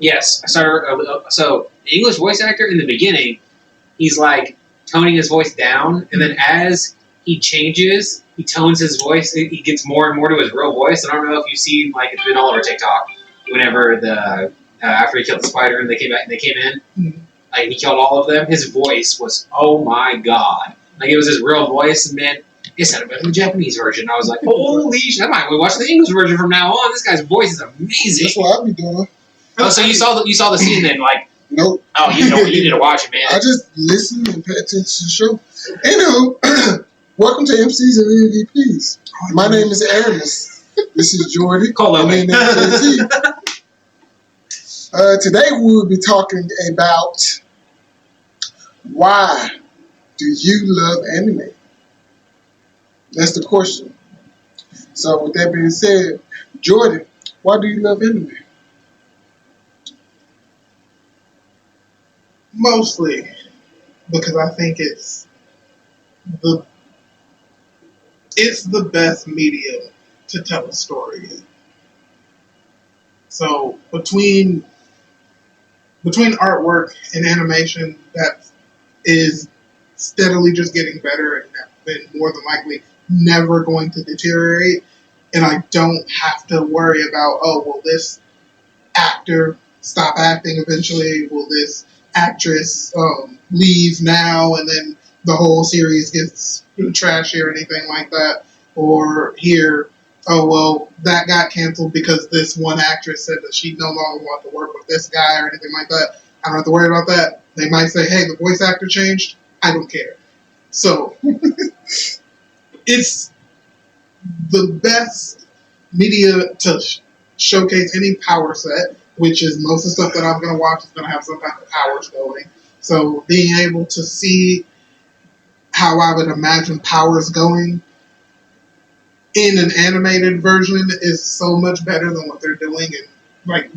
Yes, I started. So the English voice actor in the beginning, he's like toning his voice down, and then as he changes, he tones his voice. He gets more and more to his real voice. I don't know if you've seen, like, it's been all over TikTok. Whenever after he killed the spider and they came back, they came in, like he killed all of them. His voice was, oh my god, like it was his real voice, and man. It sounded better than the Japanese version. I was like, holy shit, I might watch the English version from now on. This guy's voice is amazing. That's what I be doing. Oh, so you saw the scene then, like? Nope. Oh, you need to watch it, man. I just listen and pay attention to the show. Anywho, welcome to MCs and MVPs. My name is Aramis. This is Jordy. Call over. Today we will be talking about why do you love anime? That's the question. So with that being said, Jordan, why do you love anime? Mostly because I think it's the best medium to tell a story in. So between artwork and animation, that is steadily just getting better and more than likely never going to deteriorate, and I don't have to worry about, will this actor stop acting eventually? Will this actress leave now and then the whole series gets trashy or anything like that? Or here, that got canceled because this one actress said that she no longer wanted to work with this guy or anything like that. I don't have to worry about that. They might say, hey, the voice actor changed. I don't care. So it's the best media to showcase any power set, which is most of the stuff that I'm going to watch is going to have some kind of powers going. So being able to see how I would imagine powers going in an animated version is so much better than what they're doing in like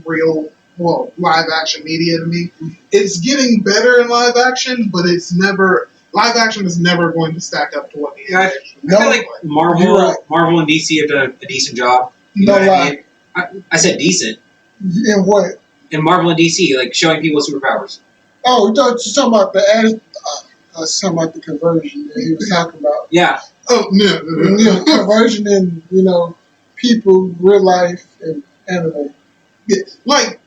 live action media to me. It's getting better in live action, but live action is never going to stack up to what the animation is. I feel like Marvel and DC have done a decent job. I said decent. In what? In Marvel and DC, like showing people superpowers. Oh, you're talking about talking about the conversion that he was talking about. Yeah. Oh, no. Conversion in, people, real life, and anime. Yeah,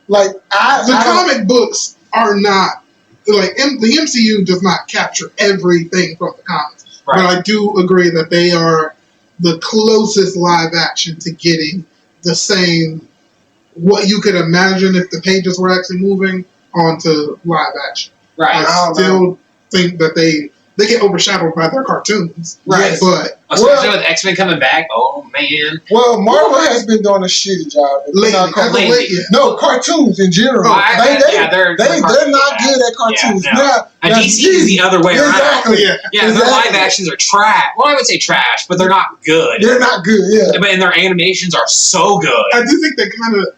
the comic books are not, the MCU does not capture everything from the comics. Right. But I do agree that they are the closest live action to getting the same, what you could imagine if the pages were actually moving onto live action. Right. I still think that they get overshadowed by their cartoons. Right. But especially with X-Men coming back, oh man. Well, Marvel has been doing a shitty job. No, cartoons in general. They're not good at cartoons. Yeah, no. Now DC is the other way around. Exactly. Yeah, their live actions are trash. Well, I would say trash, but they're not good. They're not good, yeah. And their animations are so good. I do think they kind of,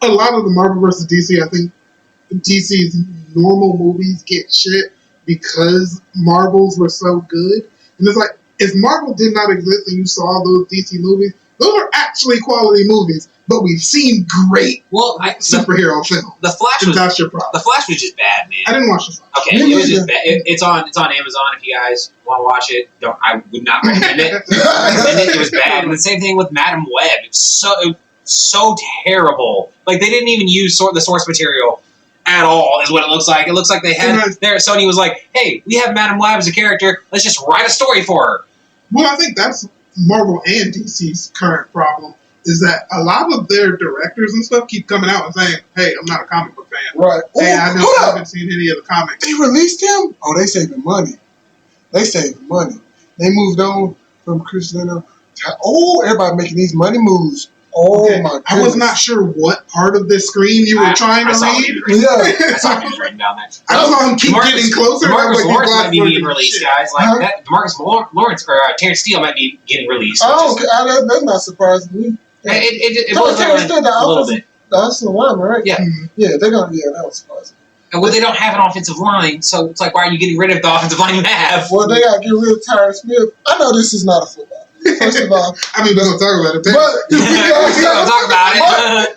a lot of the Marvel versus DC, I think DC's normal movies get shit because Marvel's were so good. And it's like, if Marvel did not exist and you saw those DC movies, those are actually quality movies, but we've seen great superhero film. The Flash that's your problem. The Flash was just bad, man. I didn't watch the Flash. Okay, it was just bad. It's on Amazon if you guys want to watch it. I would not recommend it. It was bad. And the same thing with Madam Web. It's so terrible. Like, they didn't even use the source material at all, is what it looks like. It looks like they had Sony was like, hey, we have Madam Web as a character. Let's just write a story for her. Well, I think that's Marvel and DC's current problem, is that a lot of their directors and stuff keep coming out and saying, hey, I'm not a comic book fan. Right. Hey, I haven't seen any of the comics. They released him? Oh, they saving money. They moved on from Chris Leno. Everybody making these money moves. Oh, okay. My goodness. I was not sure what part of the screen you were trying to read. I saw he was written down there. I saw him keep getting closer. Marcus Lawrence might be getting released, guys. Like that, Marcus Lawrence or Terrence Steele might be getting released. Oh, that's not surprising me. It was a little bit. That's the line, right? Yeah. Yeah, they're going to, that was surprising. Well, they don't have an offensive line, so it's like, why are you getting rid of the offensive line you have? Well, they got to get rid of Tyron Smith. I know this is not a football. First of all, I mean, we're going to talk about it. We'll talk about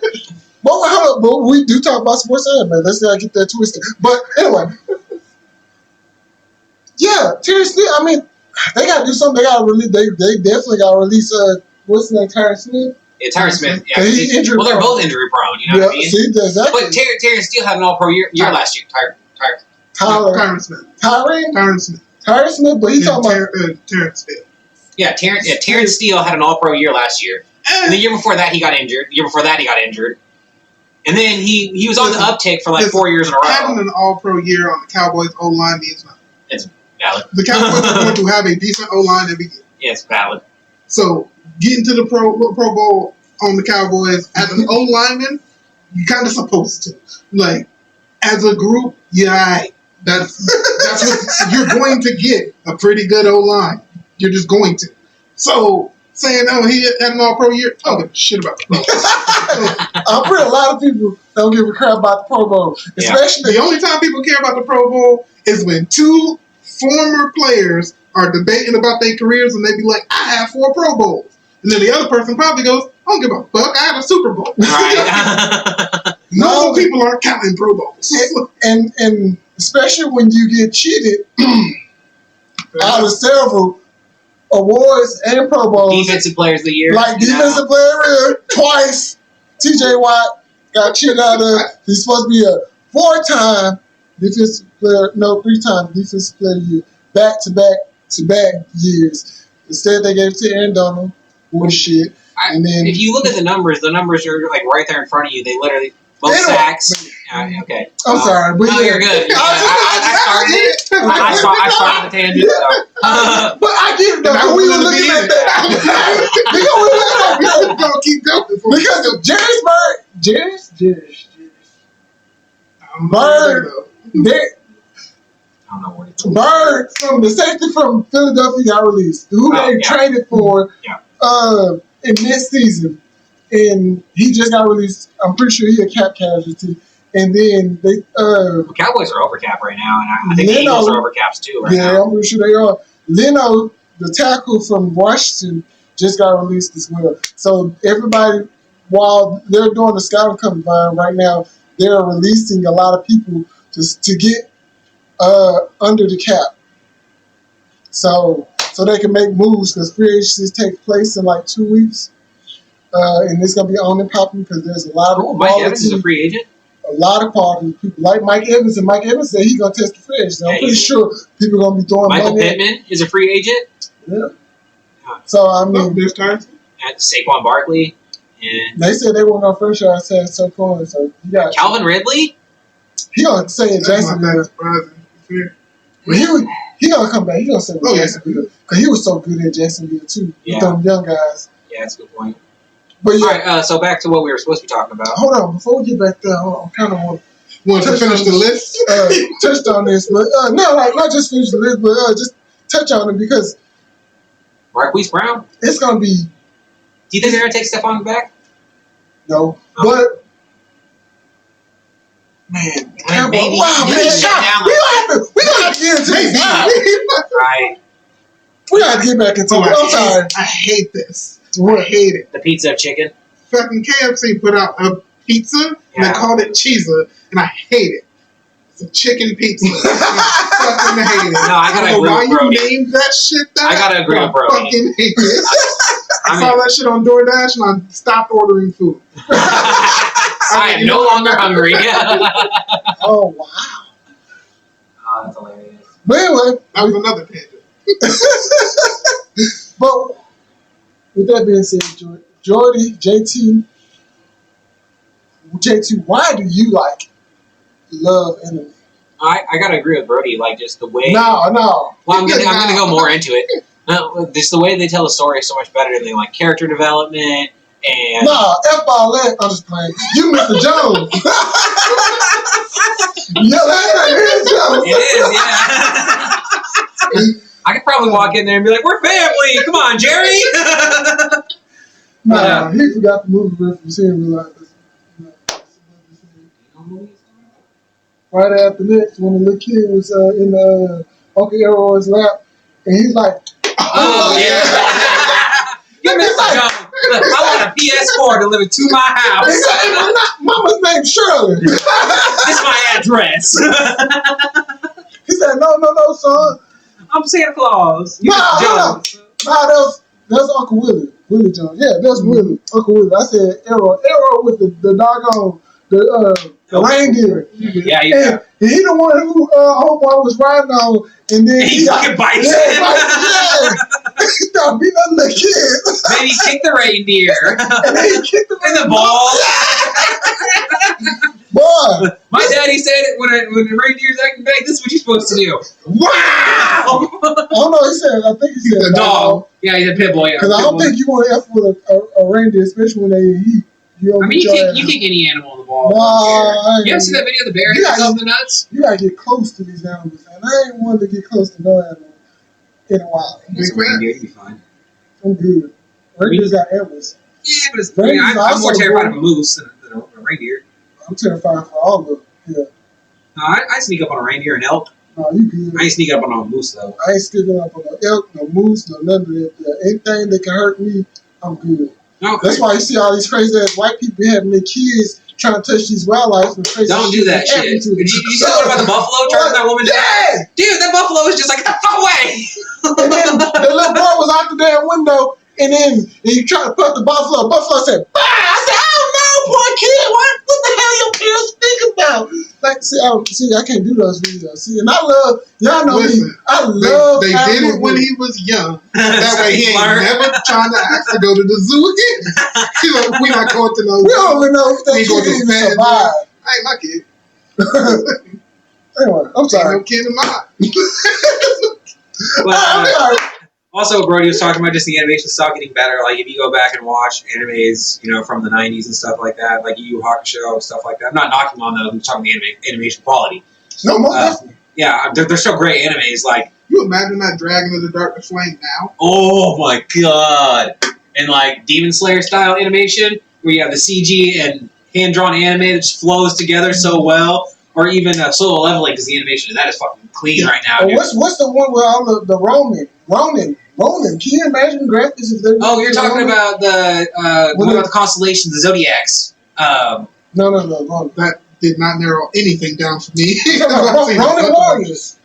it. But hold up, but we do talk about sports anime. Let's not get that twisted. But anyway, yeah, Terrence Smith. I mean, they gotta do something. They gotta release. They definitely gotta release. What's his name? Terrence Smith. Yeah, Terrence Smith. Yeah, He's injury well, they're prone. both injury prone. You know Yeah, what I mean? see, exactly. But Terrence Steele had an All-Pro year last year. Tyron Smith. Tyron Smith. Tyron Smith, but he's talking about Terrence Smith. Yeah, Terrence Steele had an All-Pro year last year. And the year before that, he got injured. The year before that, he got injured. And then he was on the uptick for like 4 years in a row. Having an All-Pro year on the Cowboys O-line means nothing. It's valid. The Cowboys are going to have a decent O-line every year. Yeah, it's valid. So getting to the Pro Bowl on the Cowboys as an O-lineman, you kind of supposed to. Like, as a group, yeah, that's what you're going to get, a pretty good O-line. You're just going to. So saying, oh, he had an All-Pro year, I don't give a shit about the Pro Bowl. I'm pretty a lot of people don't give a crap about the Pro Bowl. Especially the only time people care about the Pro Bowl is when two former players are debating about their careers and they be like, I have 4 Pro Bowls. And then the other person probably goes, I don't give a fuck, I had a Super Bowl. Right. Normal people aren't counting Pro Bowls. and especially when you get cheated out of several awards and Pro Bowls. Defensive Players of the Year. Like Defensive Player of the Year twice. TJ Watt got cheated out of. He's supposed to be a 4-time defensive player, no, 3-time defensive player of the year, back-to-back years. Instead, they gave it to Aaron Donald. Bullshit. And then if you look at the numbers are like right there in front of you. They literally both sacks. Okay. I'm sorry, but no, yeah. you're good. I started it. I started the tangent. So. But I get it though. We were looking at that. We're gonna keep going Because Jerry's Bird, I don't know what it's Bird from the safety from Philadelphia got released. Who they traded for in mid-season. And he just got released. I'm pretty sure he a cap casualty. And then they the Cowboys are over cap right now, and I think the Eagles are over caps too right now. Yeah, I'm pretty sure they are. Leno, the tackle from Washington, just got released as well. So everybody, while they're doing the scouting combine right now, they're releasing a lot of people to get under the cap. So they can make moves because free agencies take place in like 2 weeks. And it's going to be on and popping because there's a lot of quality. Mike Evans is a free agent? A lot of quality people like Mike Evans. And Mike Evans said he's going to test the free agents. I'm pretty sure people are going to be throwing Michael money. Pittman is a free agent? Yeah. So, I mean. There's times. And Saquon Barkley. And they said they weren't going to franchise tag Saquon. So, you got Calvin Ridley? He going to say in Jacksonville. But he going to come back. He going to say Jacksonville. Because he was so good at Jacksonville, too. Yeah. With them young guys. Yeah, that's a good point. But yeah. All right, so back to what we were supposed to be talking about. Hold on. Before we get back there, I kind of want to finish the list. Touched on this, but not just finish the list, but just touch on it because Marquise Brown. It's gonna be. Do you think they're gonna take Stephon back? No, but man, maybe. Wow, man, we gonna have to get into this. Right. We gotta get back into it. I'm sorry. I hate this. What? I hate it. The pizza chicken. Fucking KFC put out a pizza and they called it Cheesa, and I hate it. It's a chicken pizza. I fucking hate it. No, I gotta agree why with Brody. you named that shit that? I gotta agree with Brody. I fucking hate it. I saw that shit on DoorDash and I stopped ordering food. I am no longer hungry. Oh wow. Oh, that's hilarious. But anyway, that was another tangent. But with that being said, Jordy, JT, why do you love anime? I gotta agree with Brody. Like just the way. No. Well, I'm gonna go more into it. Just the way they tell the story is so much better than they like character development and. Nah, F all that. I'm just playing. You, Mr. Jones. Yeah, that's Jones. It is, yeah. I could probably walk in there and be like, "We're family. Come on, Jerry." Nah, he forgot the movie reference. He didn't realize this. Right after this, when the little kid was in Uncle Elroy's lap, and he's like, "Oh yeah, you missed the joke." I want a PS4 delivered to my He house. said, "Hey, mama's named Shirley." This is my address. He said, "No, son. I'm Santa Claus. You Nah, Mr. hold Jones. Nah, that's Uncle Willie Jones. Yeah, that's Willie, Uncle Willie. I said Arrow with the doggone the reindeer. Yeah, And he the one who homeboy was riding on, and then he fucking bites yeah, it. yeah. He thought beat nothing the kid. Then he kicked the reindeer And then he kicked him in the balls. Boy, My daddy said it when the reindeer's acting bad. This is what you're supposed to do. Wow! I don't know. I think he said The dog. Yeah, he's a pit bull. Yeah, Because I don't think you want to F with a reindeer, especially when they eat. I mean, you kick any animal in the ball. Nah, You ever see that video of the bear You hitting gotta- something nuts? You gotta get close to these animals, and I ain't wanted to get close to no animal in a while. It's a reindeer, you'd be fine. I'm good. Reindeers got antlers. Yeah, but it's, I mean, I'm more terrified of a moose than a reindeer. I'm terrified for all of them. Yeah. No, I sneak up on a reindeer and elk. No, you good. I ain't sneak up on a moose though. I ain't sticking up on no elk, no moose, no none of that. Anything that can hurt me, I'm good. No, That's why you see all these crazy ass white people having their kids trying to touch these wildlife and crazy don't do that happen shit. to them. You see what about the buffalo charging that woman down? Yeah! Dude, that buffalo is just like, get the fuck away! And then the little boy was out the damn window, and then he tried to put the buffalo. Buffalo said, "Bah!" I said, "Oh no, poor kid! What the hell your parents think about?" Like, see, I can't do those videos. See, and I love y'all know Listen, me. I love. They did it when he was young. That way he ain't Smart. never trying to ask to go to the zoo again. He's like, we're not going to no We zoo. don't even know if that We kid go to even bed, survive. I ain't my kid. Anyway, I'm Ain't sorry. no kid of mine. But, I'm sorry. also, Brody was talking about just the animation style getting better. Like, if you go back and watch animes, from the 90s and stuff like that, like Yu Yu Hakusho, stuff like that. I'm not knocking on those. I'm talking the animation quality. No, most definitely. Yeah, they're still great animes. Like, You imagine that Dragon of the Darkness Flame now? oh my god. And, like, Demon Slayer style animation, where you have the CG and hand-drawn anime that just flows together so well. Or even Solo Leveling, because the animation of that is fucking clean right now. Oh, Dude. what's the one with all the Ronin? Can you imagine the graphics if they? Oh, you're talking about the what about the constellations, the zodiacs? No, Ronin. That did not narrow anything down for me. You're talking about Ronin Warriors.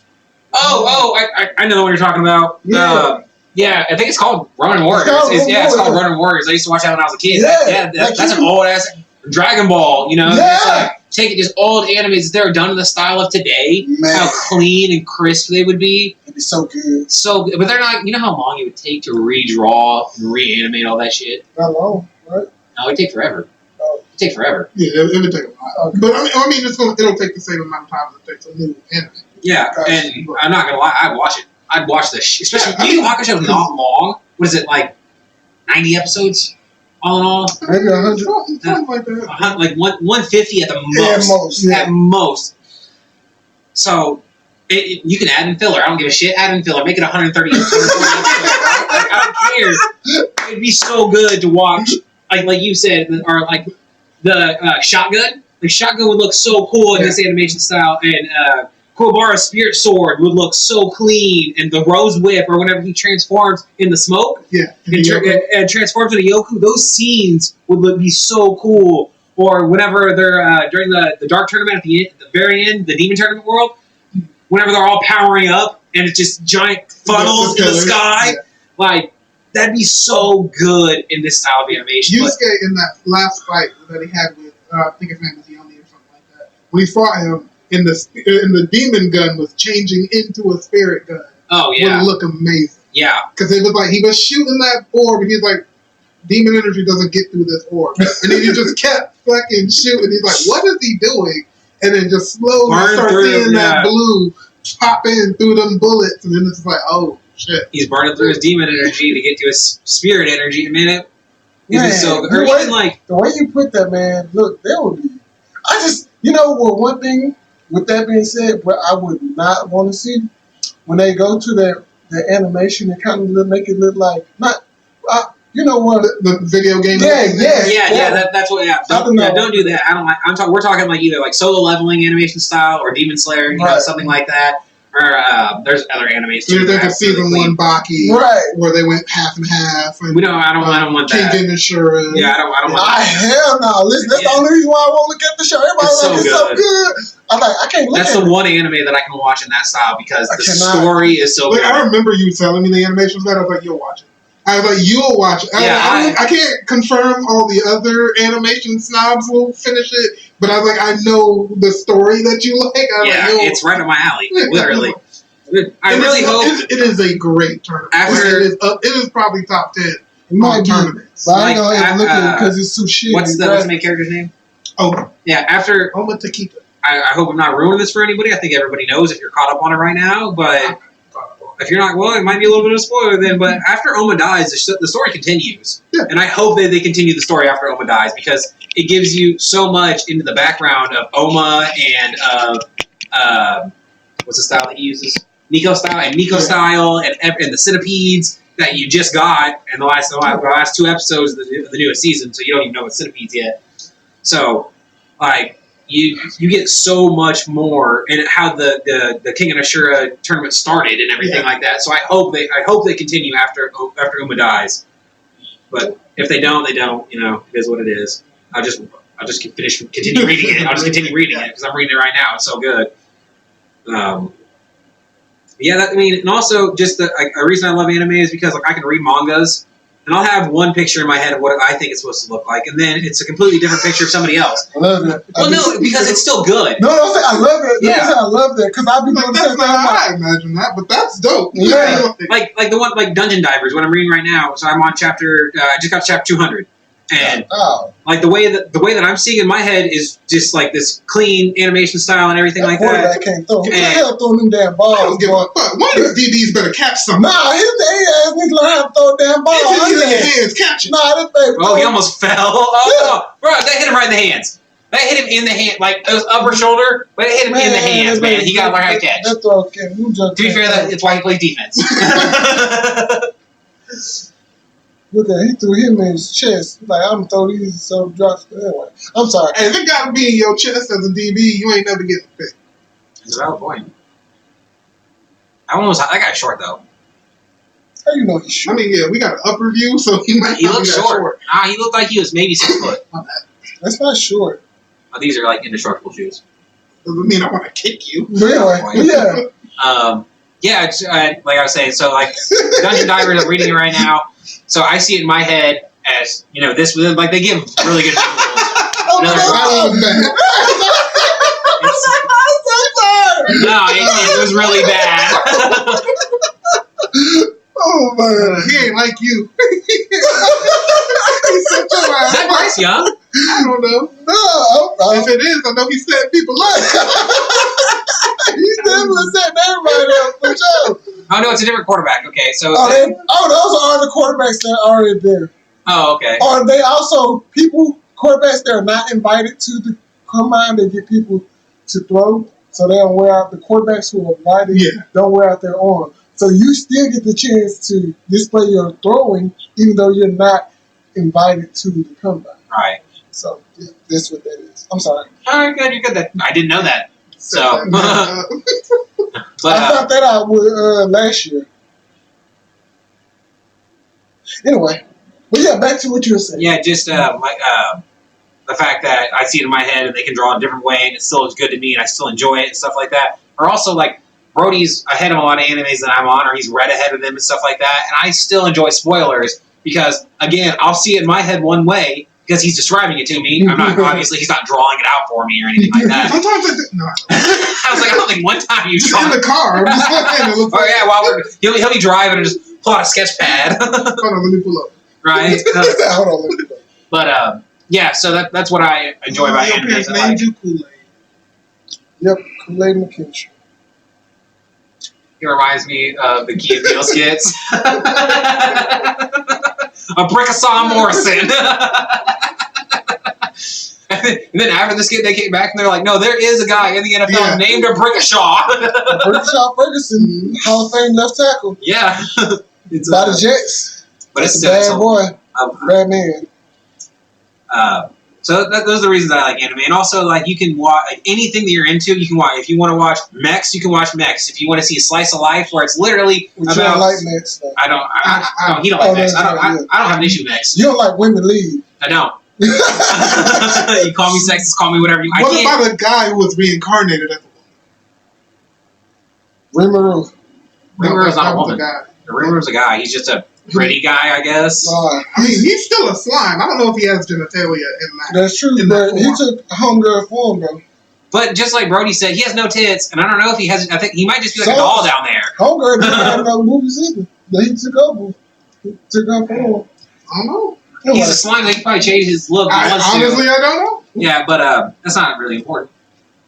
I know what you're talking about. Yeah. Yeah, I think it's called Ronin Warriors. It's called It's called Ronin Ronin Warriors. I used to watch that when I was a kid. Yeah. That's an old ass Dragon Ball. Yeah. It's like taking just old animes that are done in the style of today. Man. How clean and crisp they would be. It'd be so good. So, but they're not. You know how long it would take to redraw and reanimate all that shit? Not long, right? No, it'd take forever. Oh. It'd take forever. Yeah, it would take a while. Okay. But I mean, it'll take the same amount of time as it takes a new anime. Yeah, Gotcha. and I'm not gonna lie, I'd watch it. I'd watch this shit. Especially Yu Yu Hakusho is not long. What is it, like 90 episodes? All in all? Maybe 100. Something like that. Like 150 at the most. At most, yeah. At most. So, you can add in filler. I don't give a shit. Add in filler. Make it 130 episodes. I don't care. It'd be so good to watch, like you said, or like the shotgun. The shotgun would look so cool in this animation style, and Kuwabara's spirit sword would look so clean, and the rose whip, or whenever he transforms in the smoke, Yeah. and transforms into Yoku, those scenes would be so cool. Or whenever they're during the dark tournament at the very end, the demon tournament world, whenever they're all powering up and it's just giant funnels in the sky, like that'd be so good in this style of animation. Yusuke in that last fight that he had with, I think his name was Yoni or something like that. When he fought him, and the demon gun was changing into a spirit gun. Oh yeah, Would look amazing. yeah. Because it was like he was shooting that orb, and he's like, demon energy doesn't get through this orb, and then he just kept fucking shooting. He's like, what is he doing? And then just slowly Burn start through, seeing that yeah. blue pop in through them bullets, and then it's like, oh shit. He's burning through his demon energy to get to his spirit energy. Man, Man, it's so good. the Or way- even like, The way you put that, man, look, there would be. I just, one thing, with that being said, what I would not want to see, when they go to the animation and kind of make it look like, not, you know what? The video game. that's what. Yeah, don't do that. I don't like. We're talking like either like Solo Leveling animation style or Demon Slayer, Right. something like that, Or there's other animes too. There's a season one Baki, Right. where they went half and half. And, We don't. I don't want that. King Ashura. Yeah, I don't want Hell no. Listen, that's the only reason why I won't look at the show. Everybody's It's like, so it's so good. I'm like, I can't look That's at the it. one anime that I can watch in that style because I the cannot. story is so Like, good. I remember you telling me the animation was bad. I was like, you'll watch it. I was like, you'll watch it. I can't confirm all the other animation snobs will finish it, but I was like, I know the story that you like. I was Yeah, like, it's right up my alley. Literally. I really hope. it is a great tournament. After- it is probably top 10 It might be, tournaments. but I ain't Like, gonna look at it because it's too shit. What's the main character's name? Oh, Yeah, after. Oma Takita. I hope I'm not ruining this for anybody. I think everybody knows if you're caught up on it right now, but. If you're not, well, it might be a little bit of a spoiler then, but after Oma dies, the story continues. Yeah. And I hope that they continue the story after Oma dies because it gives you so much into the background of Oma and of, what's the style that he uses? Nico style and Nico style and the centipedes that you just got in the last 2 episodes of the newest season, so you don't even know what centipedes yet. So, like, you get so much more and how the King and Ashura tournament started and everything like that. So I hope they continue after Uma dies. But if they don't, they don't. You know, it is what it is. I'll just continue reading it. I'll just continue reading it because I'm reading it right now. It's so good. Yeah, and also just a reason I love anime is because I can read mangas. And I'll have one picture in my head of what I think it's supposed to look like, and then it's a completely different picture of somebody else. I love it. Well, no, because it's still good. No, I'm saying I love it. Yeah. I love that because I've been Like, doing the that's same not thing. I'm how I imagine that, but that's dope. Yeah. Like the one like Dungeon Divers, what I'm reading right now. So I'm on chapter. I just got to chapter 200, and oh, like the way that I'm seeing in my head is just like this clean animation style and everything like that. quarterback can't throw. Who the And- hell throwing them damn I balls, don't give boy? a fuck. One of these DBs better catch something. Nah, his ass needs to learn how to throw a damn ball. If it's in your Nah, hands, catch it. this baby. Oh, he almost fell. Oh no, bro, that hit him right in the hands. That hit him in the hand, like it was upper shoulder, but it hit him in the hands, man. He got to learn how to catch. That throw can. To be fair, it's why he plays defense. Look at he threw him in his chest. Like I'm gonna throw these so drops. Anyway, I'm sorry. Hey, if it gotta be in your chest as a DB, you ain't never getting picked. It's a valid point. That guy's short though. How you know he's I short? mean, yeah, we got an upper view, so he might He not looked be that short. Nah, he looked like he was maybe 6 foot. That's not short. Oh, these are like indestructible shoes. Doesn't mean I want to kick you. But anyway, yeah. Yeah, like I was saying, so like Dungeon Divers, I'm reading it right now. So I see it in my head as, this, like they give really good visuals. Oh, Oh, man. I'm so sorry. No, it was really bad. Oh man. He ain't like you. He set your Is ass that up. Bryce Young? I don't know. No, If it is, I know he set people up. He's definitely setting everybody up for sure. Oh, no, it's a different quarterback. Okay, so. Those are the quarterbacks that are already there. Oh, okay. Or they also quarterbacks that are not invited to the combine. They get people to throw, so they don't wear out. The quarterbacks who are invited don't wear out their arm. So you still get the chance to display your throwing, even though you're not invited to the combine. Right. So yeah, that's what that is. I'm sorry. Oh, you're good. You're good. I didn't know that. So. I But found that out last year. Anyway, but yeah, back to what you were saying. yeah, just the fact that I see it in my head and they can draw in a different way and it still is good to me and I still enjoy it and stuff like that. Or also like Brody's ahead of a lot of animes that I'm on, or he's read ahead of them and stuff like that, and I still enjoy spoilers because again, I'll see it in my head one way because he's describing it to me. I'm not obviously he's not drawing it out for me or anything like that. Sometimes I no. I was like, I don't think one time you Just saw in the car. I'm just looking. It looks Oh like, yeah, while he'll be driving and just pull out a sketch pad, hold on, let me pull up. right? Hold on, let me go. But yeah, so that's what I enjoy about Your animes. parents and, like, named you Kool-Aid. Yep, Kool-Aid McKinstry. It reminds me of the Key and Peele skits. A brick of Sam Morrison. And then after the skit, they came back and they're like, "No, there is a guy in the NFL named a Brickashaw." Brickashaw Ferguson, Hall of Fame left tackle. Yeah, it's By the Jets. but it's That's a bad still boy. Bad man. So those are the reasons that I like anime. And also, like, you can watch like, anything that you're into. You can watch. If you want to watch mechs, you can watch mechs. If you want to see a slice of life where it's literally You don't like mechs, though. I don't. No, he don't like mechs. I don't have an issue with mechs. You don't like women lead. I don't. You call me sexist, call me whatever you. What about a guy who was reincarnated as a woman? Rimuru. Rimuru not a woman. Guy. Rimuru a guy. He's just a pretty guy, I guess. I mean, he's still a slime. I don't know if he has genitalia in that. That's true, but he took homegirl form, though. But just like Brody said, he has no tits, and I don't know if he has. I think he might just be like a doll down there. Homegirl didn't have no movies either. But he took over. He took her form. I don't know. He's a slime. They can probably change his look. Honestly, I don't know. Yeah, but that's not really important.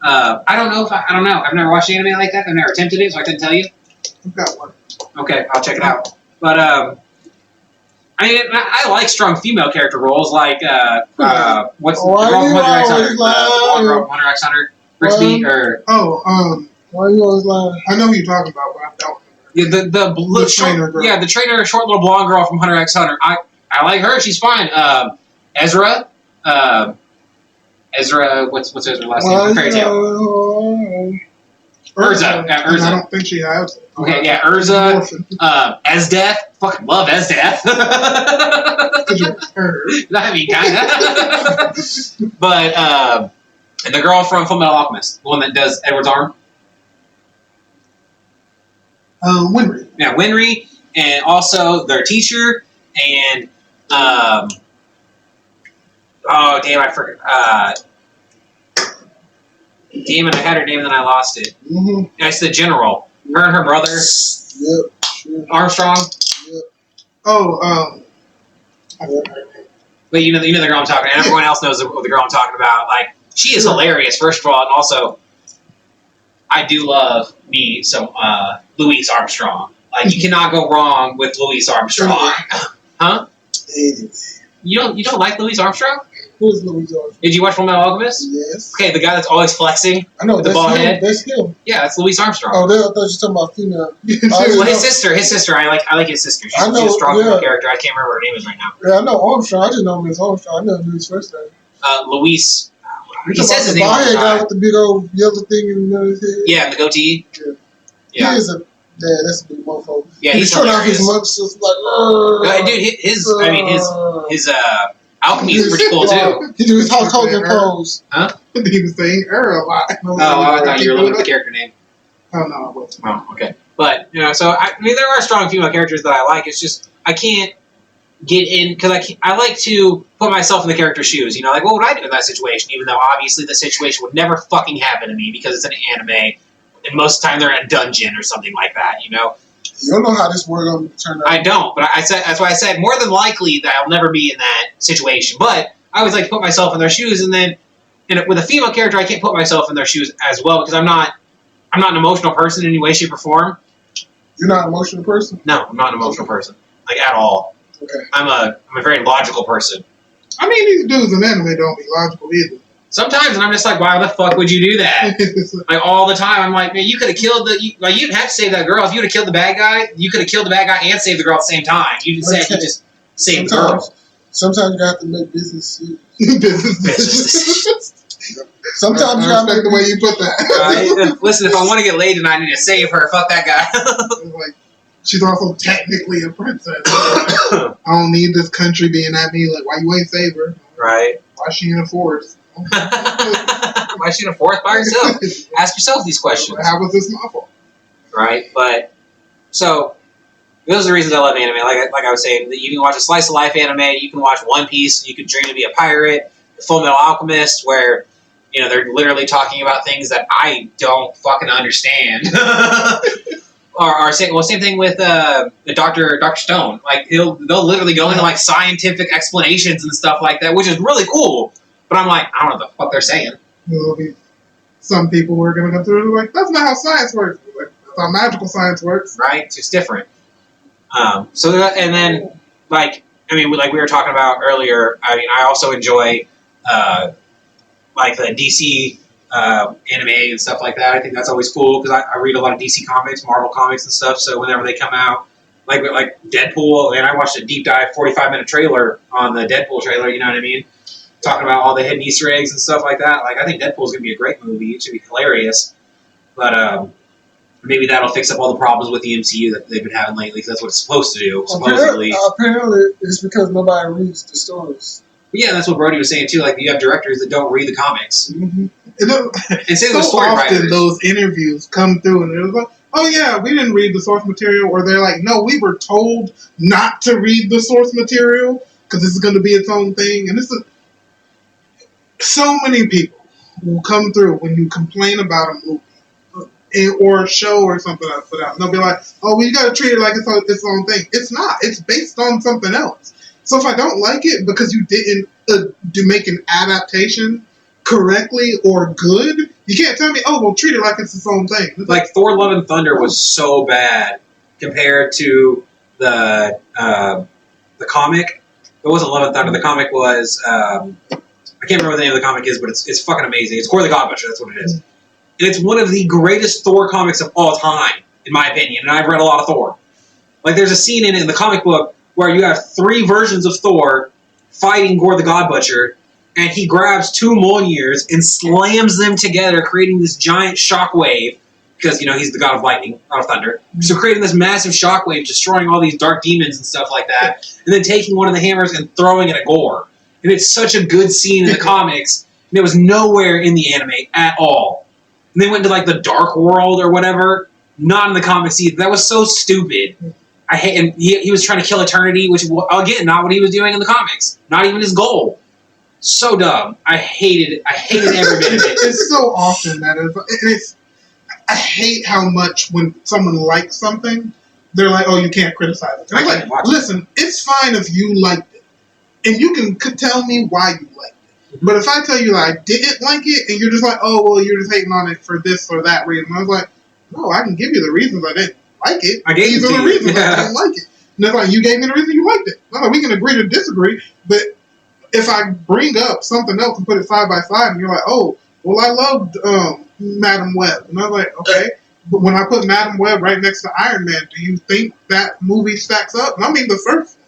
I don't know if I don't know. I've never watched anime like that. I've never attempted it, so I couldn't tell you. I've got one. Okay, I'll check it out. But I mean, I like strong female character roles, like what's the girl from Hunter x Hunter? The blonde girl from Hunter x Hunter, Brixby, or why you always lying? I know who you're talking about, but I don't. Yeah, the trainer girl. Yeah, the trainer, short little blonde girl from Hunter x Hunter. I like her. She's fine. Ezra. Ezra. What's Ezra's last name? Fairy Tail. Urza. Yeah, Urza. I don't think she has. Okay, yeah, Urza. Esdeath. Fucking love Esdeath. I mean, kinda. But and the girl from Fullmetal Alchemist, the one that does Edward's arm. Winry. Yeah, Winry, and also their teacher, and oh damn, I forgot. Damn it, I had her name and then I lost it. Mm-hmm. It's the general. Her and her brother. Yep. Sure. Armstrong. Yep. Oh, But you know the girl I'm talking about. Everyone else knows the girl I'm talking about. Like, she is hilarious, first of all, and also, I do love me some Louise Armstrong. Like, you cannot go wrong with Louise Armstrong. Huh? You don't like Louise Armstrong? Who's Louise Armstrong? Did you watch Fullmetal Alchemist? Yes. Okay, the guy that's always flexing. I know, with the that's bald him. head. That's him. Yeah, that's Louise Armstrong. Oh, I thought you were talking about female. Well, his sister. I like his sister. She's a strong female character. I can't remember what her name is right now. Yeah, I know Armstrong. I just know him as Armstrong. I never knew his first name. Luis. He says his name all the The guy time. with the big old yellow thing in his head. Yeah, the goatee. Yeah. He is that's a big motherfucker. Yeah, he's showing off his hilarious. muscles like. Dude, his alchemy is pretty cool too. He do his Hulk Hogan pose. He was saying a lot. Oh, I thought you were looking at the character name. Oh no, I wasn't. Oh, okay. But so I mean, there are strong female characters that I like. It's just I can't get in because I like to put myself in the character's shoes. You know, like what would I do in that situation? Even though obviously the situation would never fucking happen to me because it's an anime, and most of the time they're in a dungeon or something like that. You know. You don't know how this world gonna turn out. I don't, but that's why I said more than likely that I'll never be in that situation. But I always like to put myself in their shoes, and then with a female character, I can't put myself in their shoes as well because I'm not an emotional person in any way, shape, or form. You're not an emotional person? No, I'm not an emotional person, like at all. Okay. I'm a very logical person. I mean, these dudes in anime don't be logical either. Sometimes, and I'm just like, why the fuck would you do that? Like all the time, I'm like, man, you could have killed you didn't have to save that girl. If you would have killed the bad guy, you could have killed the bad guy and saved the girl at the same time. You didn't say you just saved the girl. Sometimes you have to make business Business. Sometimes you I gotta respect the way you put that. Right? Listen, if I want to get laid tonight, I need to save her. Fuck that guy. Like, she's also technically a princess. I don't need this country being at me like, why you ain't save her? Right. Why she in a forest? Why is she in a forest by herself? Ask yourself these questions. How was this my fault? Right, but so those are the reasons I love anime. Like I was saying, you can watch a slice of life anime, you can watch One Piece, you can dream to be a pirate, Full Metal Alchemist, where they're literally talking about things that I don't fucking understand. or same thing with the Dr. Stone. Like they'll literally go into like scientific explanations and stuff like that, which is really cool. But I'm like, I don't know what the fuck they're saying. Some people were going to come through and be like, that's not how science works. Like, that's how magical science works. Right? It's just different. And then, like we were talking about earlier, I mean, I also enjoy, like, the DC anime and stuff like that. I think that's always cool, because I read a lot of DC comics, Marvel comics and stuff, so whenever they come out, like Deadpool, and I watched a deep dive 45-minute trailer on the Deadpool trailer, you know what I mean? talking about all the hidden Easter eggs and stuff like that. Like, I think Deadpool's gonna be a great movie. It should be hilarious, but maybe that'll fix up all the problems with the MCU that they've been having lately. Because that's what it's supposed to do. Supposedly, apparently, it's because nobody reads the stories. But yeah, that's what Brody was saying too. Like, you have directors that don't read the comics, Mm-hmm. and say So those story often writers. those interviews come through and they're like, oh yeah, we didn't read the source material, or they're like, no, we were told not to read the source material because this is going to be its own thing. And this is so many people will come through when you complain about a movie or a show or something I put out. And they'll be like, oh, well, you got to treat it like it's its own thing. It's not. It's based on something else. So if I don't like it because you didn't make an adaptation correctly or good, you can't tell me, oh, well, treat it like it's its own thing. It's Like, Thor: Love and Thunder was so bad compared to the comic. It wasn't Love and Thunder. The comic was I can't remember what the name of the comic is, but it's fucking amazing. It's Core the God Butcher. That's what it is. And it's one of the greatest Thor comics of all time, in my opinion. And I've read a lot of Thor. Like, there's a scene in it in the comic book where you have 3 versions of Thor fighting Gore the God Butcher, and he grabs 2 Mjolnirs and slams them together, creating this giant shockwave, because, you know, he's the god of lightning, god of thunder. So creating this massive shockwave, destroying all these dark demons and stuff like that, and then taking one of the hammers and throwing it at Gore. And it's such a good scene in the comics, and it was nowhere in the anime at all. And they went to, like, the Dark World or whatever, not in the comics either. That was so stupid. I hate, and he was trying to kill Eternity, which, again, not what he was doing in the comics. Not even his goal. So dumb. I hated every bit of it. It's so often that I hate how much when someone likes something, they're like, oh, you can't criticize it. And I'm like, listen, it's fine if you liked it. And you can tell me why you liked it. But if I tell you that I didn't like it, and you're just like, oh, well, you're just hating on it for this or that reason. I was like, no, I can give you the reasons I didn't like it. I gave These you are the to you. reasons I didn't like it. And it's like, you gave me the reason you liked it. No, we can agree to disagree, but if I bring up something else and put it side by side, and you're like, oh, well, I loved Madam Web. And I was like, okay. But when I put Madam Web right next to Iron Man, do you think that movie stacks up? And I mean the first one.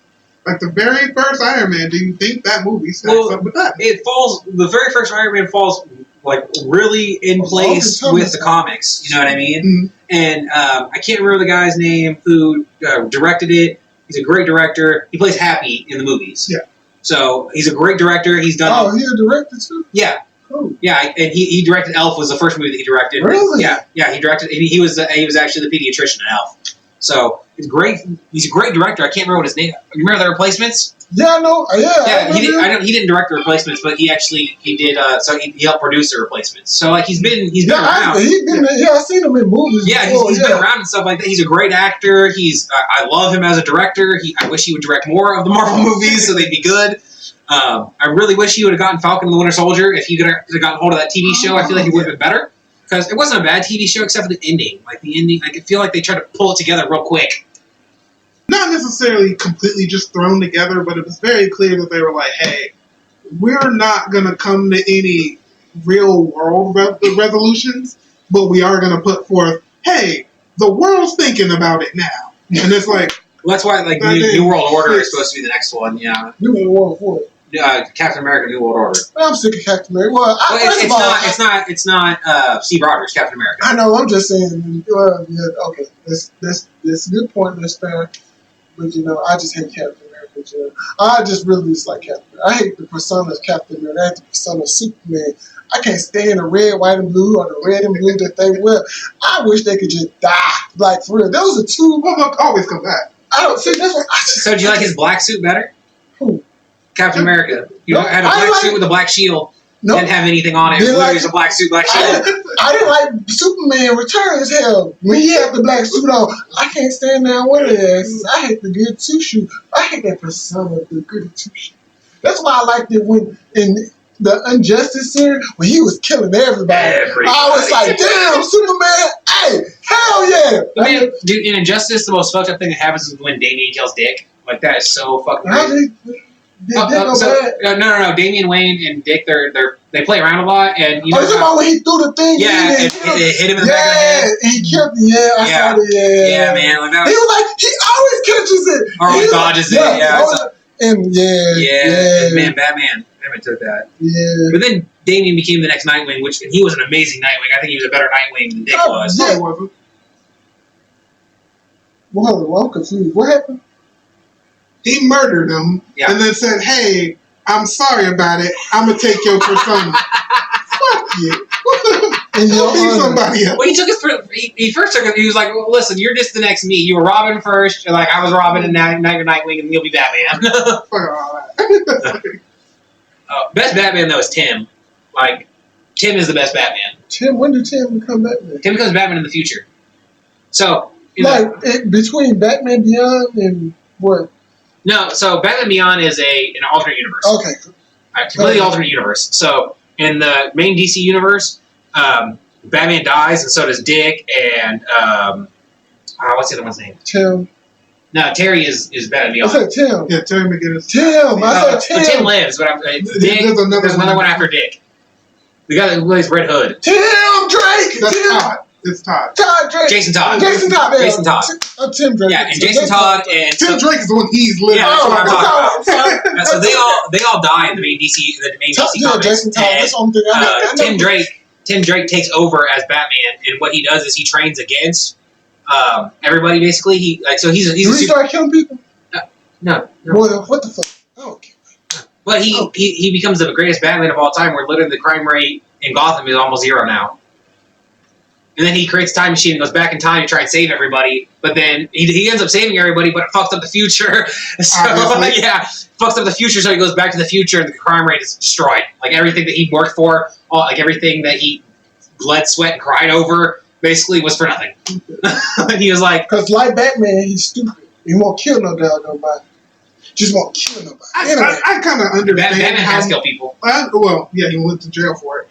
Like the very first Iron Man, do you think that movie stacks up with that? It falls, the very first Iron Man falls, like, really in place with the comics. You know what I mean? Mm-hmm. And I can't remember the guy's name who directed it. He's a great director. He plays Happy in the movies. Yeah. So he's a great director. He's done. Oh, he a director too? Yeah. Cool. Yeah, and he directed Elf. Was the first movie that he directed. Really? Yeah. He directed. He was actually the pediatrician in Elf. So he's great. He's a great director. I can't remember what his name. You remember The Replacements? Yeah, I know. Yeah, he didn't direct The Replacements, but he did. So he helped produce The Replacements. So, like, he's been around. I've seen him in movies. Yeah, before, he's been around and stuff like that. He's a great actor. I love him as a director. I wish he would direct more of the Marvel movies so they'd be good. I really wish he would have gotten Falcon and the Winter Soldier. If he could have gotten hold of that TV show, I feel like it would have been better. Because it wasn't a bad TV show except for the ending. Like, the ending, I feel like they tried to pull it together real quick. Not necessarily completely just thrown together, but it was very clear that they were like, hey, we're not going to come to any real world resolutions, but we are going to put forth, hey, the world's thinking about it now. And it's like... Well, that's why, like, New World Order is supposed to be the next one, yeah. New World Order. Captain America, New World Order. I'm sick of Captain America. Well, it's not Steve Rogers, Captain America. I know. I'm just saying. Okay. That's a good point. That's fair. But I just hate Captain America. I just really dislike Captain America. I hate the persona of Captain America. I hate the persona of Superman. I can't stand the red, white, and blue, or the red and blue that they wear. I wish they could just die. Like, for real. Those are two. Well, they'll always come back. I don't see. That's what I just. So, do you like his black suit better? Who? Captain America. You had a black suit with a black shield. Didn't have anything on it. It was a black suit, black shield. I didn't like Superman Returns. Hell, when he had the black suit on, I can't stand there and wear it. I hate the good two shoe. I hate that persona of the good two shoe. That's why I liked it when in the Injustice series when he was killing everybody. I was like, damn, Superman! Hey, hell yeah! I mean, dude, in Injustice, the most fucked up thing that happens is when Damian kills Dick. Like, that is so fucking weird. No. Damian Wayne and Dick, they play around a lot, and you know. About when he threw the thing? Yeah, it hit him in the back of the head. He killed him. I saw it. Yeah, man. Like that was, he was like, he always catches it. Or he dodges it. And man, Batman. Emmett took that. Yeah. But then Damian became the next Nightwing, which he was an amazing Nightwing. I think he was a better Nightwing than Dick was. No, it wasn't. Well, I'm confused. What happened? He murdered him Yeah. and then said, "Hey, I'm sorry about it. I'm gonna take your persona." Fuck you. In your Be honor. somebody else. Well, he took his. He first took it. He was like, well, "Listen, you're just the next me. You were Robin first. You're like I was Robin, and now you're Nightwing, and you'll be Batman." Fuck all that. Best Batman though is Tim. Like Tim is the best Batman. Tim, when did Tim come back then? Tim becomes Batman in the future. So you know, Like between Batman Beyond and what? no. So Batman Beyond is an alternate universe. Okay. Completely alternate universe. So in the main DC universe, Batman dies, and so does Dick, and what's the other one's name? Tim. No, Terry is Batman I Beyond. said Tim. Yeah, Terry McGinnis. Tim. I But said Tim Tim. lives, but Dick. There's another There's another one. one after Dick. The guy that plays Red Hood, Tim Drake. That's Tim. Todd. It's Todd. Todd Drake. Jason Todd. Jason Todd. yeah. Jason Todd. Tim Drake. Yeah, and Jason Todd and Tim Drake is the one he's living. Yeah, that's what I'm talking about. so they all die in the main DC Yeah, comics. Jason Todd. And, That's the only thing I know. Tim Drake takes over as Batman, and what he does is he trains against everybody. Basically, he's Do a we super, start killing people? no. Boy, what the fuck? Oh, But he becomes the greatest Batman of all time. Where literally the crime rate in Gotham is almost zero now. And then he creates a time machine and goes back in time to try and save everybody. But then he ends up saving everybody, but it fucks up the future. So Obviously. yeah, fucks up the future. So he goes back to the future, and the crime rate is destroyed. Like everything that he worked for, like everything that he bled, sweat, and cried over, basically was for nothing. And he was like, because like Batman, he's stupid. He won't kill no nobody. Just won't kill nobody. Anyway, I kind of understand Batman has how. killed people. Well, yeah, he went to jail for it.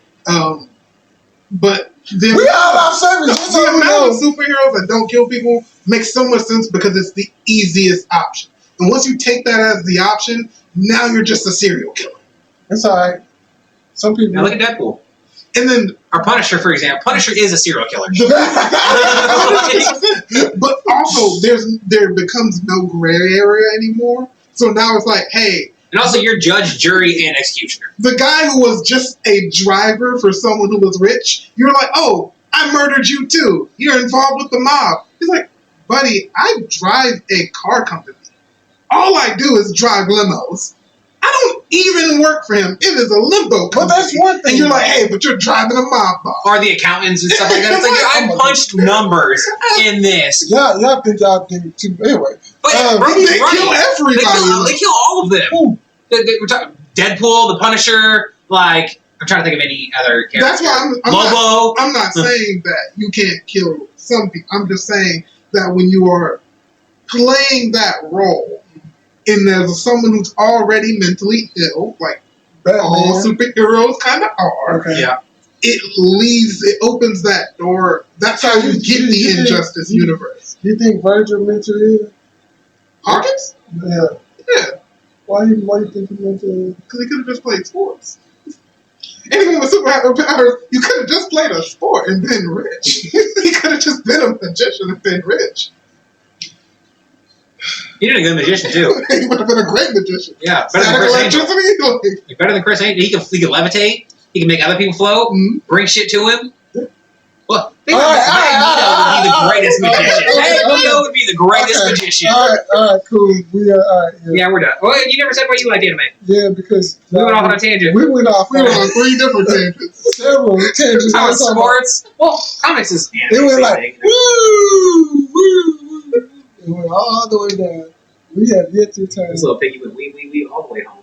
But the we all about service. Just so the we amount know. of superheroes that don't kill people makes so much sense because it's the easiest option. And once you take that as the option, now you're just a serial killer. It's all right. Some people. Now look at Deadpool. And then, Or Punisher, for example. Punisher is a serial killer. but also there becomes no gray area anymore. So now it's like, hey, And also, you're judge, jury, and executioner. the guy who was just a driver for someone who was rich, you're like, oh, I murdered you too. You're involved with the mob. He's like, buddy, I drive a car company. All I do is drive limos. I don't even work for him. It is a limbo company. But that's one thing. And you're like, hey, but you're driving a mob boss. Or the accountants and stuff like that. It's like, I punched numbers in this. y'all think too. Anyway, But But Robbie's they right. kill everybody. They kill all of them. Who? We're talking Deadpool, the Punisher, like, I'm trying to think of any other character. That's why Lobo. I'm not saying that you can't kill some people. I'm just saying that when you are playing that role, and there's someone who's already mentally ill, like all Batman. superheroes kind of are, Okay. Yeah. it opens that door. That's how you get the Injustice universe. You think Virgil mentally ill? Hawkins? Yeah. Yeah, Why you think he mentally ill? because he could have just played sports. Anyone with superpowers, you could have just played a sport and been rich. He could have just been a magician and been rich. He did a good magician, too. He would have been a great magician. Yeah, better than Static Chris Angel. electricity, like, Better than Chris Angel. He can levitate. He can make other people float. mhm. Bring shit to him. Well, All right, Magneto would be the greatest all right, magician. all right, Magneto would be the greatest Okay. magician. All right, cool. We are all right. Yeah, Yeah, we're done. Well, you never said why you liked anime. yeah because We went off on a tangent. We went off We were on 3 different tangents. several tangents. Talking I about was talking about- sports. Well, comics is anime. It went same like thing. woo, woo, woo. It went all the way down. We have yet to turn. This little piggy went wee all the way home.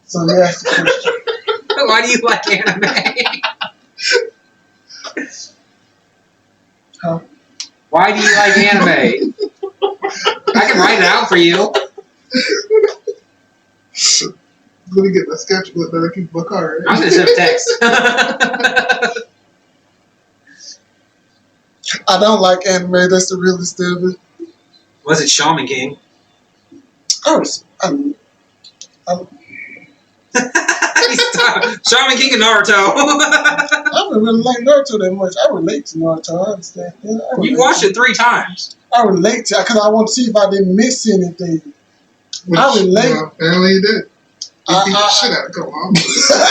So we asked the question. Why do you like anime? Huh? Why do you like anime? I can write it out for you. Let me get the sketchbook that I keep my card. I'm gonna send a text. I don't like anime. That's the realest of it. Was it Shaman King? Shaman King and Naruto. I don't really like Naruto that much. I relate to Naruto. I understand. Yeah, You watched it 3 times. I relate to because I want to see if I didn't miss anything. I relate. Apparently you did. He beat the shit out of Konohamaru. I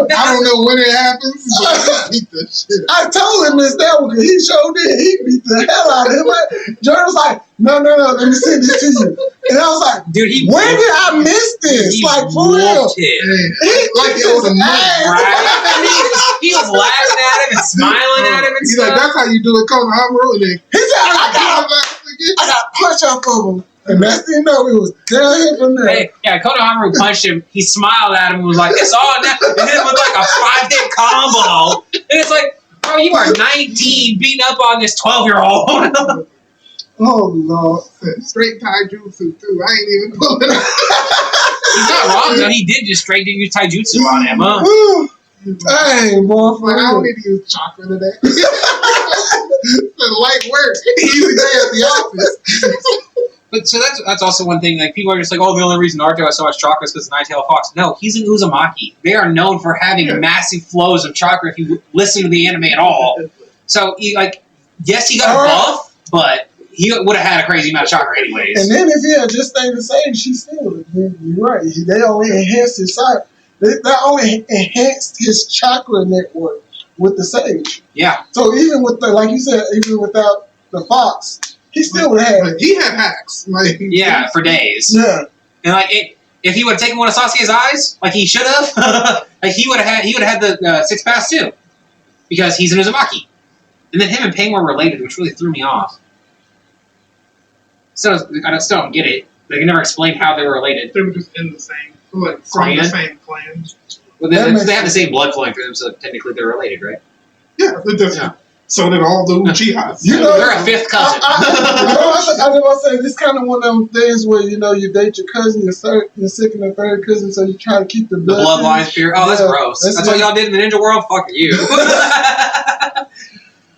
I don't know when it happens, but he beat the shit out. I told him Miss Network. He showed it. He beat the hell out of him. Jordan was like, no, let me send this to you. And I was like, Dude, when did I miss this? He Like, for real. whooped him. He Like beat it was his a month, ass. Right? He was laughing at him and smiling at him and He's like, stuff. that's how you do it, Konohamaru. And then He said, I got a punch off of him. And next thing you know, it was downhill from there. Hey, yeah, Konohamaru punched him. He smiled at him and was like, "It's all now." And hit him with like a 5-hit combo. And it's like, bro, you are 19 beating up on this 12-year-old. Oh, Lord. straight taijutsu too. I ain't even pulling it. He's not wrong though. He did just straight use taijutsu on him, huh? Woo. Dang, boy. For Like, I don't real. need to use chakra today. It's light work. Easy day at the office. But so that's also one thing. Like people are just like, oh, the only reason Naruto has so much chakra is because of Nine-Tailed Fox. No, he's an Uzumaki. They are known for having massive flows of chakra. If you listen to the anime at all, so he yes, he got a buff, but he would have had a crazy amount of chakra anyways. And then if he had just stayed the same, she still. You're right. They only enhanced his sight. They only enhanced his chakra network with the Sage. Yeah. So even with the, like you said, even without the Fox, he still would have had. He had hacks. Like, Yeah, for days. Yeah. And if he would have taken one of Sasuke's eyes, like he should have, like he would have had the 6 pass too, because he's an Uzumaki. And then him and Pain were related, which really threw me off. So I still don't get it. They never explained how they were related. they were just in the same, like, from the same clan. Well, they have the same blood flowing through them, so technically they're related, right? Yeah, it does. Yeah. So did all the Uchihas. You know, they're a fifth cousin. I was about to say, this kind of one of them things where, you know, you date your cousin, your second or third cousin, so you try to keep the The bloodline pure. Oh, that's Yeah, gross. that's That's what y'all did in the ninja world? Fuck you. I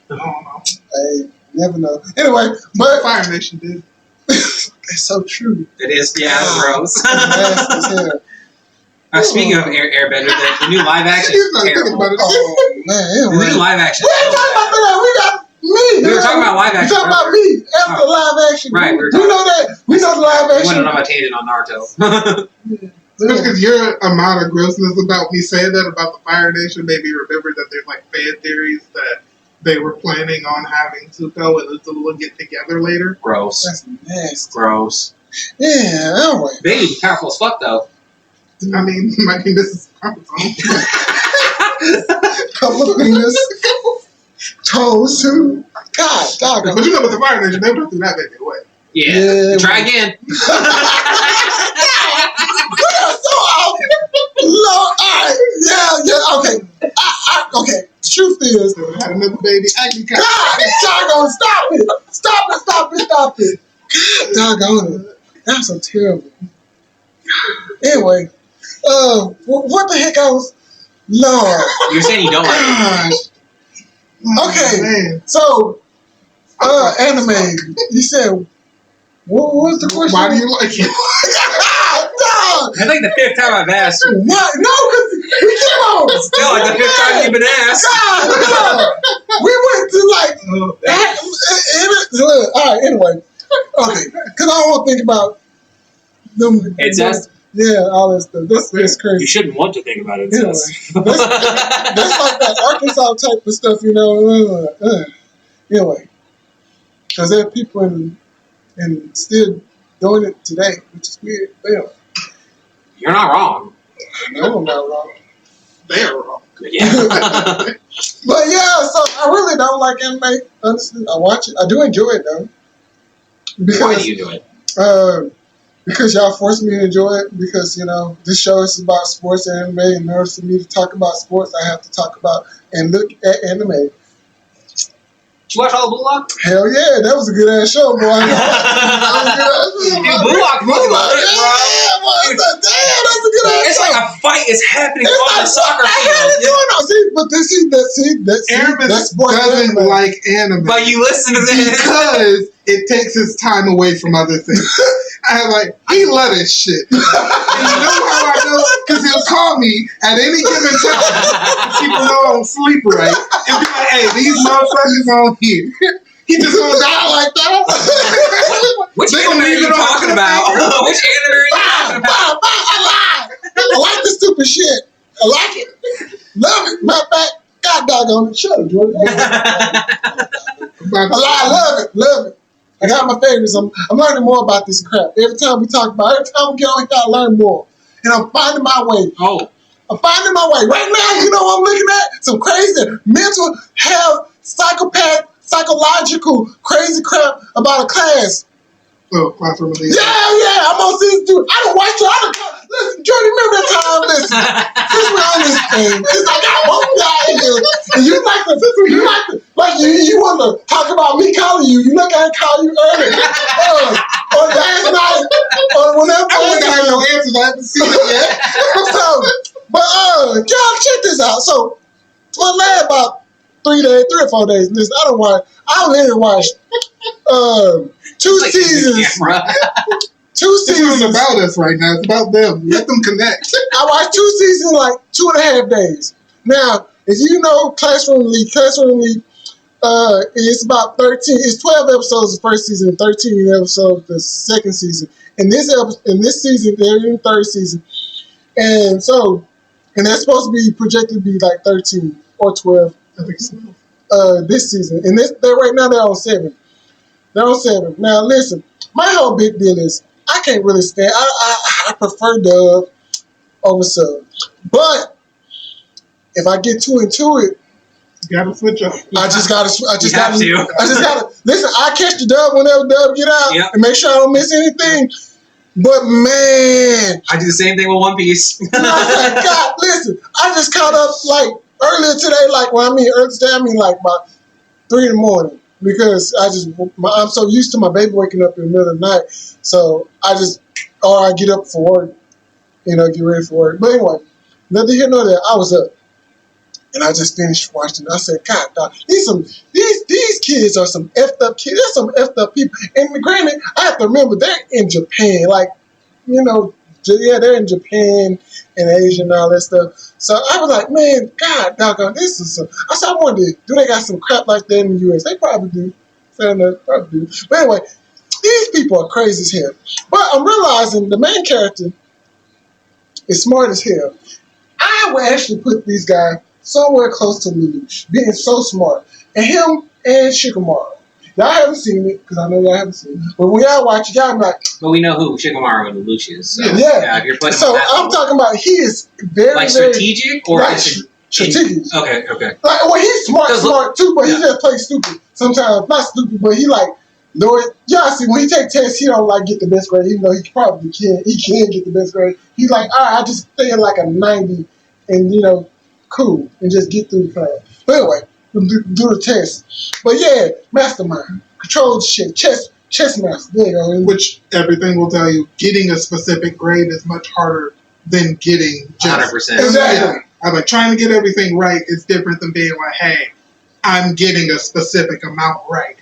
don't know. Hey, never know. Anyway, but Fire Nation did. it's so true. It is, yeah, that's gross. Nasty as hell. Speaking of Airbender, the new live action He's is not thinking terrible. about it. Oh, man. The Anyway. new live action. We ain't talking about that. We got me. We were talking about live We action. talking about me after live action. Right, we were We know that. We know the live We action. went on a tangent on Naruto. Just because your amount of grossness about me saying that about the Fire Nation made me remember that there's like fan theories that they were planning on having Zuko and Uzumaki get together later. Gross. That's nasty. Gross. Yeah, anyway. They be powerful as fuck, though. I mean, this is comfort zone. Couple of fingers. Toes, too. God, dog. But you know, with the Fire Nation, they would do that baby away. Yeah. Yeah. Try again. We are so off. Lord, all right. Yeah, okay. Okay. Truth is, They would have had another baby. Actually, God, doggone, stop it. God, doggone it. That's so terrible. Anyway, what the heck else? Lord. You're saying you don't like it. Oh, Okay. man. So, anime. You said, what was the question? Why do you like it? Dog. I think the 5th time I've asked. What? No, because we came on. Still like the 5th time you've been asked. God, we went to like all right, anyway. Okay, because I don't want to think about them. Incest? Yeah, all that stuff. That's You crazy. shouldn't want to think about it. Anyway, that's like that Arkansas type of stuff, you know. Anyway, because there are people and still doing it today, which is weird. Anyway, You're not wrong. no, I'm not wrong. They're wrong. Yeah. But yeah, so I really don't like anime. Honestly, I watch it. I do enjoy it though. Why do you do it? Because y'all force me to enjoy it. Because you know this show is about sports and anime. In order for me to talk about sports, I have to talk about and look at anime. Did you watch all the Blue Lock? Hell yeah, that was a good ass show, boy. Dude, Blue Lock movie was lit, bro. Damn, that's a good ass It's show. like a fight is happening It's on the soccer what the hell is field. going on? See, that's Aramis sports doesn't anime. like anime But you listen to this. because it takes his time away from other things. I was like, he love this shit. And you know how I know? Because he'll call me at any given time. People know I don't sleep right. And be like, hey, these motherfuckers on here. He just gonna die like that. Which They anime gonna are leave you it on talking the about? finger. Which anime are you talking about? I lied. I like this stupid shit. I like it. Love it. Matter of fact, God doggone it. Shut up, Jordan. I love it. Love it. I got my favorites. I'm learning more about this crap. Every time we get on here, I learn more. And I'm finding my way. Oh, I'm finding my way. Right now, you know what I'm looking at? Some crazy mental health, psychological, crazy crap about a class. Oh, Classroom of the Elite. Yeah, I'm on season 2. I don't watch you. Listen, Jordy, remember that time? Listen, since we're on this thing, since I got both of y'all in here, and you want to talk about me calling you. You look at I call you earlier. Or last night, or whenever. I wouldn't have no answers. I haven't seen it yet. Y'all check this out. So, for the last about 3 or 4 days, listen, I literally watched 2 seasons. Two This seasons. isn't about us right now. It's about them. Let them connect. I watched 2 seasons in like 2.5 days. Now, if you know Classroom Elite, it's about 13. It's 12 episodes the first season, and 13 episodes the second season. In this season, they're in the third season, and that's supposed to be projected to be like 13 or 12. I think so. This season, and they're on 7. They're on 7. Now, listen, my whole big deal is I can't really stand. I prefer dub over sub, but if I get too into it, You gotta switch up. I just gotta listen. I catch the dub whenever dub get out, Yep. and make sure I don't miss anything. But man, I do the same thing with One Piece. God, listen, I just caught up like earlier today. Earlier today, I mean like about 3 in the morning, because I'm so used to my baby waking up in the middle of the night. So I get up for work, get ready for work. But anyway, nothing here nor there. I was up. And I just finished watching. I said, God, dog, these kids are some effed up kids. They're some effed up people. And granted, I have to remember they're in Japan. They're in Japan and Asia and all that stuff. So I was like, man, God, doggone, this is some. I said, I wonder, do they got some crap like that in the U.S.? They probably do. Fair enough, probably do. But anyway, these people are crazy as hell. But I'm realizing the main character is smart as hell. I would actually put these guys somewhere close to Lelouch, being so smart. And him and Shikamaru. Y'all haven't seen it, because I know y'all haven't seen it. But when y'all watch it, y'all be like... But we know who Shikamaru and Lelouch is. So, yeah. If you're putting So I'm talking about he is very, like very... strategic? Or like strategic. Okay. He's smart too, but he just plays stupid. Sometimes, not stupid, but he y'all see, when he take tests, he don't get the best grade, even though he probably can. He can get the best grade. He's like, all right, I just stay in like a 90 and, cool, and just get through the class. But anyway, do the test. But yeah, mastermind, control the shit, chess master. There you go. Which everything will tell you, getting a specific grade is much harder than getting just 100%. Exactly. Yeah. I'm like, trying to get everything right is different than being like, hey, I'm getting a specific amount right.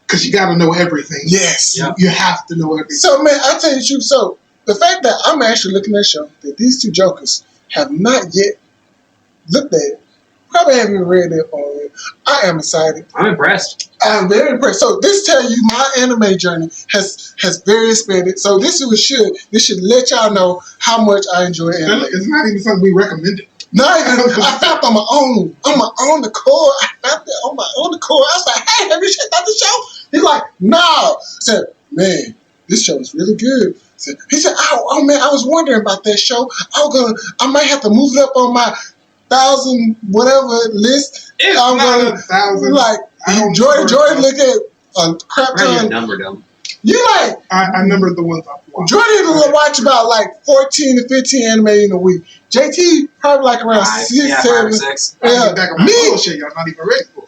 Because you got to know everything. Yes. Yep. You have to know everything. So, man, I tell you the truth. So, the fact that I'm actually looking at a show that these 2 jokers have not yet looked at it, probably haven't even read it on it. I am excited. I'm impressed. I'm very impressed. So this tells you my anime journey has very expanded. So this should let y'all know how much I enjoy anime. It's not even something we recommended. Not even, I found it on my own. On my own accord. I found it on my own accord. I was like, hey, have you checked out the show? He's like, no. I said, man, this show is really good. He said, oh man, I was wondering about that show. I might have to move it up on my 1,000 whatever list. It's I'm not gonna 1,000. like Jordan look at a crap Write your ton. number down. You like I numbered the ones I've watched. Jordan will watch about like 14 to 15 anime in a week. JT probably like around 5 6, or 7. 6. I back on my Me- bullshit y'all not even ready for.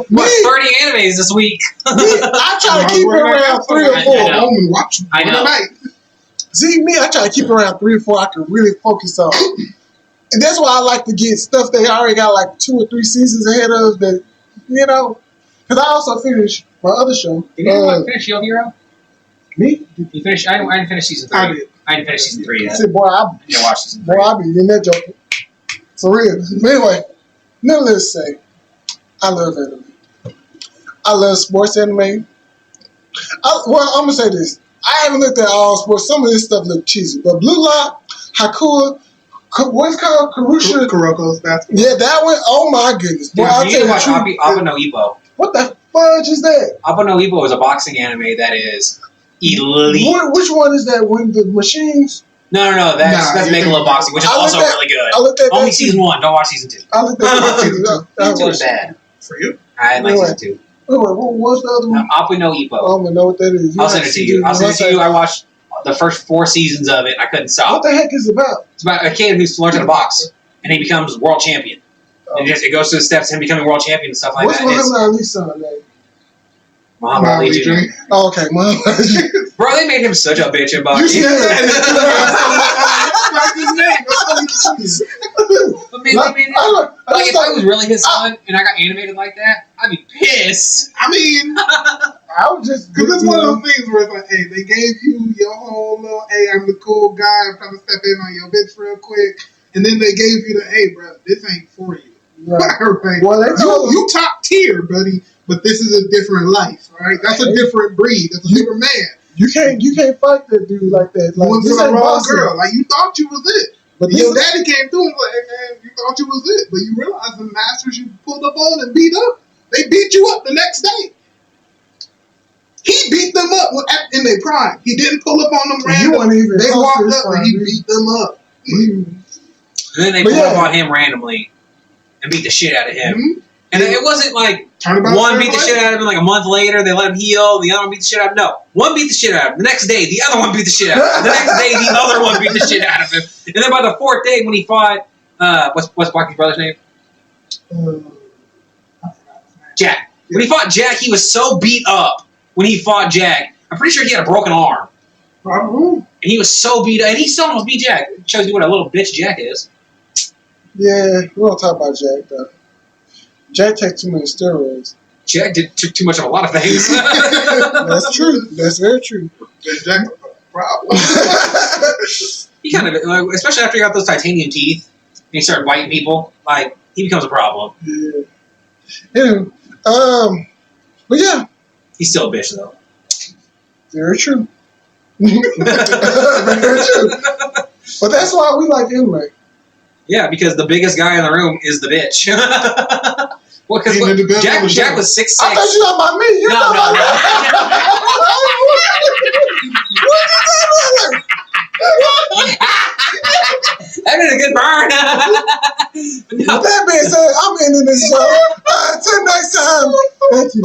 What, 30 animes this week? I try to keep it around 3 or 4. I know. Home and watch them I know. tonight. See, me, I try to keep it around 3 or 4 I can really focus on. And that's why I like to get stuff they already got like 2 or 3 seasons ahead of that, Because I also finished my other show. Did you finish Shield Hero? Me? You finished? I didn't finish season 3. I did. I didn't finish season 3 I yet. said, boy, I didn't watch season 3. I be in that joke. For real. But anyway, needless to say, I love anime. I love sports anime. I'm gonna say this. I haven't looked at all sports. Some of this stuff look cheesy, but Blue Lock, Hakua, what's it called? Karusha. Kuroko's basketball. Yeah, that one. Oh my goodness. Boy, I'll you tell need to you watch the truth. Appa no Ippo. What the fudge is that? Appa no Ippo is a boxing anime that is elite. Which one is that? When the machines? No, that's you're Megalo Boxing, which is I looked also at- really good. I looked at Only that season 1. Don't watch season 2. I looked at that Season too. Season 2 is bad. For you? I like Anyway. season 2. Wait, what was the other one? Appa no I Ippo. don't even know what that is. I'll send it to you. I watched the first 4 seasons of it. I couldn't What stop. the heck is it about? It's about a kid who learns how to box, and he becomes world champion. And it goes through the steps of him becoming world champion and stuff like What's that. It's Muhammad Ali's son name? Muhammad Ali Jr. Oh, okay, Muhammad Ali. Bro, they made him such a bitch in You boxing. see That's his name. That's all he chooses. But man, they made him- like, if I was really his son and I got animated like that, I'd be pissed. I mean, I was just because it's one of those things where it's like, hey, they gave you your whole little, hey, I'm the cool guy, I'm trying to step in on your bitch real quick. And then they gave you the, hey, bro, this ain't for you. Right. Right. Well, they told him, You top tier, buddy, but this is a different life, right? That's a different breed. That's a different man. you can't fight that dude like that. You Like, went to this the ain't wrong boxing. girl. Like, you thought you was it. But And this your daddy came through and was like, hey, man, you thought you was it. But you realized the masters you pulled up on and beat up, they beat you up the next day. He beat them up in their prime. He didn't pull up on them you random. weren't even They close to walked his up and prime, he dude. beat them up. And then they But pull up yeah. on him randomly and beat the shit out of him. Mhm. And it wasn't like Turn about one beat the shit out of him, like a month later, they let him heal, the other one beat the shit out of him. No. One beat the shit out of him. The next day, the other one beat the shit out of him. The next day, the other one beat the shit out of him. And then by the 4th day, when he fought, what's Blacky's brother's name? Jack. When he fought Jack, he was so beat up when he fought Jack. I'm pretty sure he had a broken arm. Probably. And he was so beat up, and he still almost beat Jack. It shows you what a little bitch Jack is. Yeah, we don't talk about Jack though. Jack takes too many steroids. Jack took too much of a lot of things. That's true. That's very true. Then Jack's a problem. He kind of, like, especially after he got those titanium teeth, and he started biting people, like, he becomes a problem. Yeah. Anyway, but yeah, He's still a bitch, though. very true. Very true. But that's why we like anime. Yeah, because the biggest guy in the room is the bitch. Well, because Even the best on the Jack show. was 6'6". I thought you talking about me. You No, talking no, about That did a good burn. With that being said, I'm ending this show. Until next time. Thank you.